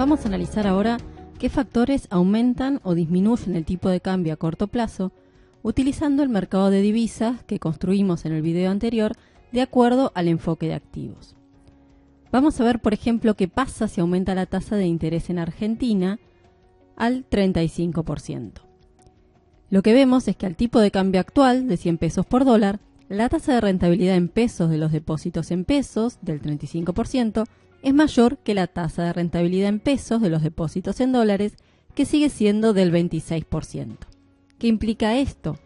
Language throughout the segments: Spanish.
Vamos a analizar ahora qué factores aumentan o disminuyen el tipo de cambio a corto plazo utilizando el mercado de divisas que construimos en el video anterior de acuerdo al enfoque de activos. Vamos a ver, por ejemplo, qué pasa si aumenta la tasa de interés en Argentina al 35%. Lo que vemos es que al tipo de cambio actual de 100 pesos por dólar, la tasa de rentabilidad en pesos de los depósitos en pesos del 35% es mayor que la tasa de rentabilidad en pesos de los depósitos en dólares, que sigue siendo del 26%. ¿Qué implica esto?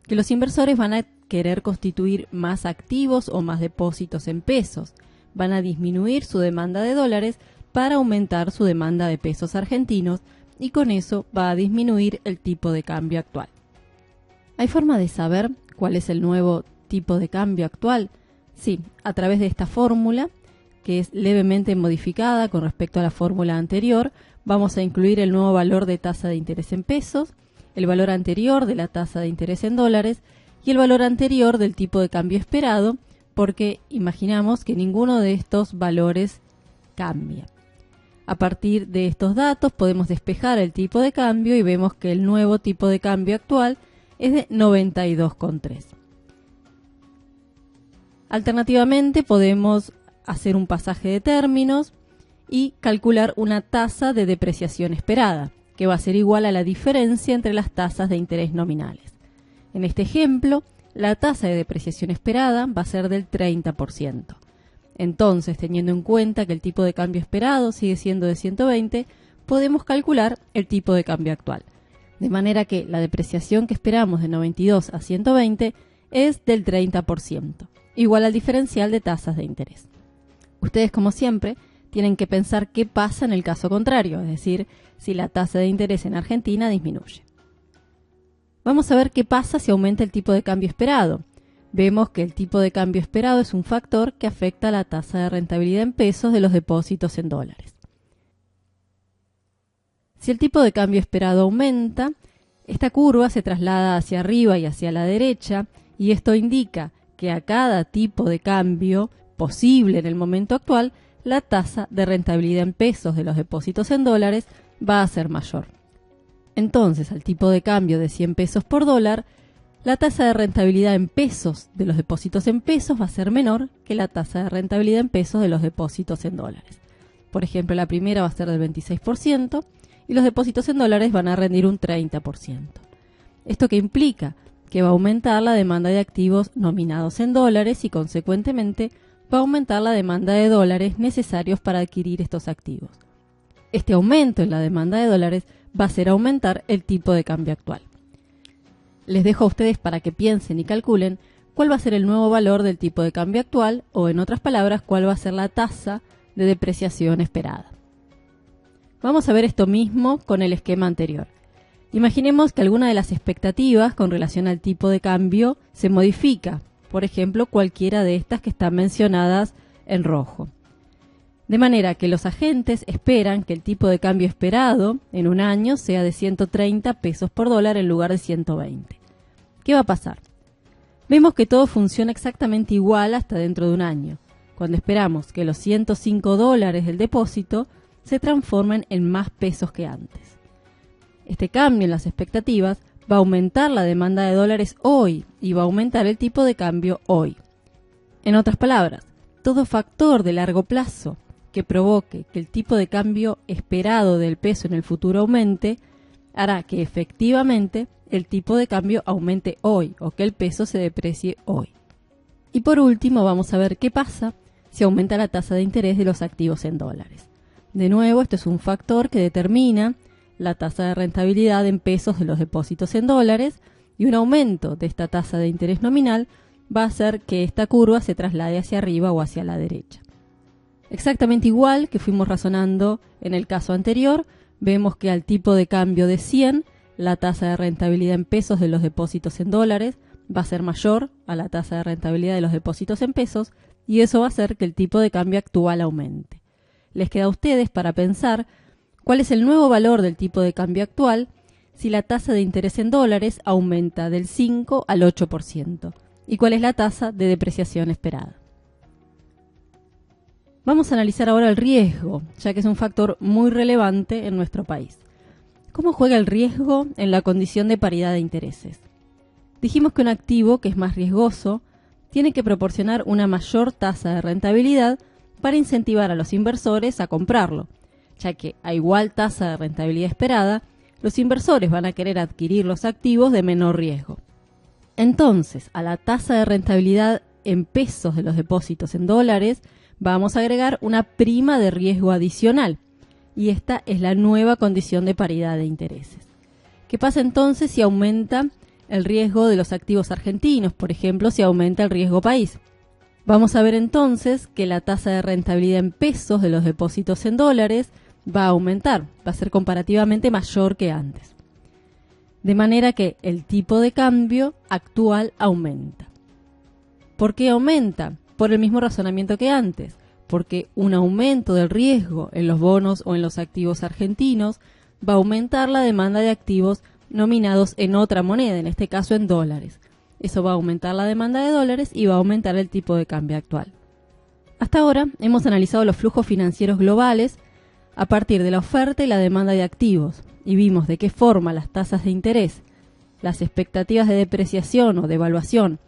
Que los inversores van a querer constituir más activos o más depósitos en pesos, van a disminuir su demanda de dólares para aumentar su demanda de pesos argentinos y con eso va a disminuir el tipo de cambio actual. ¿Hay forma de saber cuál es el nuevo tipo de cambio actual? Sí, a través de esta fórmula, que es levemente modificada con respecto a la fórmula anterior. Vamos a incluir el nuevo valor de tasa de interés en pesos, el valor anterior de la tasa de interés en dólares y el valor anterior del tipo de cambio esperado, porque imaginamos que ninguno de estos valores cambia. A partir de estos datos podemos despejar el tipo de cambio y vemos que el nuevo tipo de cambio actual es de 92,3. Alternativamente podemos hacer un pasaje de términos y calcular una tasa de depreciación esperada, que va a ser igual a la diferencia entre las tasas de interés nominales. En este ejemplo, la tasa de depreciación esperada va a ser del 30%. Entonces, teniendo en cuenta que el tipo de cambio esperado sigue siendo de 120, podemos calcular el tipo de cambio actual. De manera que la depreciación que esperamos de 92 a 120 es del 30%, igual al diferencial de tasas de interés. Ustedes, como siempre, tienen que pensar qué pasa en el caso contrario, es decir, si la tasa de interés en Argentina disminuye. Vamos a ver qué pasa si aumenta el tipo de cambio esperado. Vemos que el tipo de cambio esperado es un factor que afecta a la tasa de rentabilidad en pesos de los depósitos en dólares. Si el tipo de cambio esperado aumenta, esta curva se traslada hacia arriba y hacia la derecha, y esto indica que a cada tipo de cambio posible en el momento actual, la tasa de rentabilidad en pesos de los depósitos en dólares va a ser mayor. Entonces, al tipo de cambio de 100 pesos por dólar, la tasa de rentabilidad en pesos de los depósitos en pesos va a ser menor que la tasa de rentabilidad en pesos de los depósitos en dólares. Por ejemplo, la primera va a ser del 26% y los depósitos en dólares van a rendir un 30%. ¿Esto qué implica? Que va a aumentar la demanda de activos nominados en dólares y, consecuentemente, va a aumentar la demanda de dólares necesarios para adquirir estos activos. Este aumento en la demanda de dólares va a hacer aumentar el tipo de cambio actual. Les dejo a ustedes para que piensen y calculen cuál va a ser el nuevo valor del tipo de cambio actual o, en otras palabras, cuál va a ser la tasa de depreciación esperada. Vamos a ver esto mismo con el esquema anterior. Imaginemos que alguna de las expectativas con relación al tipo de cambio se modifica. Por ejemplo, cualquiera de estas que están mencionadas en rojo. De manera que los agentes esperan que el tipo de cambio esperado en un año sea de 130 pesos por dólar en lugar de 120. ¿Qué va a pasar? Vemos que todo funciona exactamente igual hasta dentro de un año, cuando esperamos que los 105 dólares del depósito se transformen en más pesos que antes. Este cambio en las expectativas va a aumentar la demanda de dólares hoy y va a aumentar el tipo de cambio hoy. En otras palabras, todo factor de largo plazo que provoque que el tipo de cambio esperado del peso en el futuro aumente, hará que efectivamente el tipo de cambio aumente hoy o que el peso se deprecie hoy. Y por último, vamos a ver qué pasa si aumenta la tasa de interés de los activos en dólares. De nuevo, esto es un factor que determina la tasa de rentabilidad en pesos de los depósitos en dólares, y un aumento de esta tasa de interés nominal va a hacer que esta curva se traslade hacia arriba o hacia la derecha. Exactamente igual que fuimos razonando en el caso anterior, vemos que al tipo de cambio de 100, la tasa de rentabilidad en pesos de los depósitos en dólares va a ser mayor a la tasa de rentabilidad de los depósitos en pesos, y eso va a hacer que el tipo de cambio actual aumente. Les queda a ustedes para pensar cuál es el nuevo valor del tipo de cambio actual si la tasa de interés en dólares aumenta del 5 al 8%, y cuál es la tasa de depreciación esperada. Vamos a analizar ahora el riesgo, ya que es un factor muy relevante en nuestro país. ¿Cómo juega el riesgo en la condición de paridad de intereses? Dijimos que un activo que es más riesgoso tiene que proporcionar una mayor tasa de rentabilidad para incentivar a los inversores a comprarlo, ya que a igual tasa de rentabilidad esperada, los inversores van a querer adquirir los activos de menor riesgo. Entonces, a la tasa de rentabilidad en pesos de los depósitos en dólares, vamos a agregar una prima de riesgo adicional, y esta es la nueva condición de paridad de intereses. ¿Qué pasa entonces si aumenta el riesgo de los activos argentinos? Por ejemplo, si aumenta el riesgo país. Vamos a ver entonces que la tasa de rentabilidad en pesos de los depósitos en dólares va a aumentar, va a ser comparativamente mayor que antes. De manera que el tipo de cambio actual aumenta. ¿Por qué aumenta? Por el mismo razonamiento que antes, porque un aumento del riesgo en los bonos o en los activos argentinos va a aumentar la demanda de activos nominados en otra moneda, en este caso en dólares. Eso va a aumentar la demanda de dólares y va a aumentar el tipo de cambio actual. Hasta ahora hemos analizado los flujos financieros globales a partir de la oferta y la demanda de activos y vimos de qué forma las tasas de interés, las expectativas de depreciación o devaluación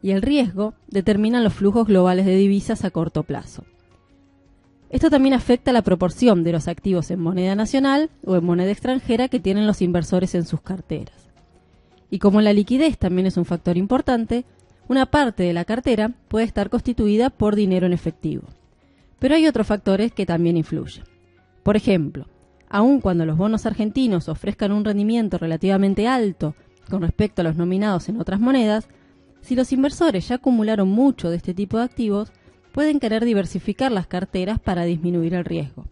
y el riesgo determinan los flujos globales de divisas a corto plazo. Esto también afecta la proporción de los activos en moneda nacional o en moneda extranjera que tienen los inversores en sus carteras. Y como la liquidez también es un factor importante, una parte de la cartera puede estar constituida por dinero en efectivo. Pero hay otros factores que también influyen. Por ejemplo, aun cuando los bonos argentinos ofrezcan un rendimiento relativamente alto con respecto a los nominados en otras monedas, si los inversores ya acumularon mucho de este tipo de activos, pueden querer diversificar las carteras para disminuir el riesgo.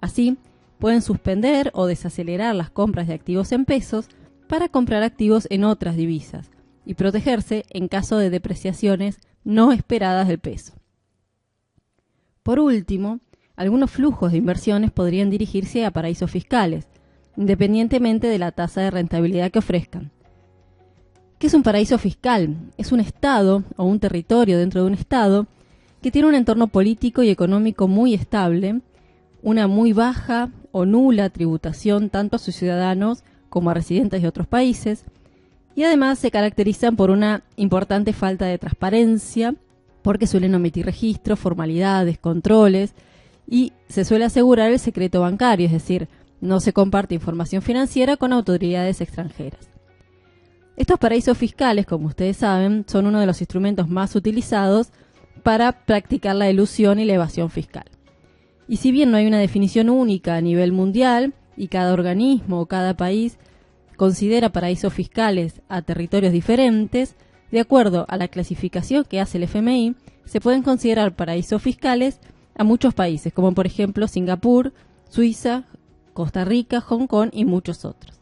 Así, pueden suspender o desacelerar las compras de activos en pesos para comprar activos en otras divisas y protegerse en caso de depreciaciones no esperadas del peso. Por último, algunos flujos de inversiones podrían dirigirse a paraísos fiscales, independientemente de la tasa de rentabilidad que ofrezcan. ¿Qué es un paraíso fiscal? Es un estado o un territorio dentro de un estado que tiene un entorno político y económico muy estable, una muy baja o nula tributación tanto a sus ciudadanos como a residentes de otros países, y además se caracterizan por una importante falta de transparencia, porque suelen omitir registros, formalidades, controles, y se suele asegurar el secreto bancario, es decir, no se comparte información financiera con autoridades extranjeras. Estos paraísos fiscales, como ustedes saben, son uno de los instrumentos más utilizados para practicar la elusión y la evasión fiscal. Y si bien no hay una definición única a nivel mundial, y cada organismo o cada país considera paraísos fiscales a territorios diferentes, de acuerdo a la clasificación que hace el FMI, se pueden considerar paraísos fiscales a muchos países, como por ejemplo Singapur, Suiza, Costa Rica, Hong Kong y muchos otros.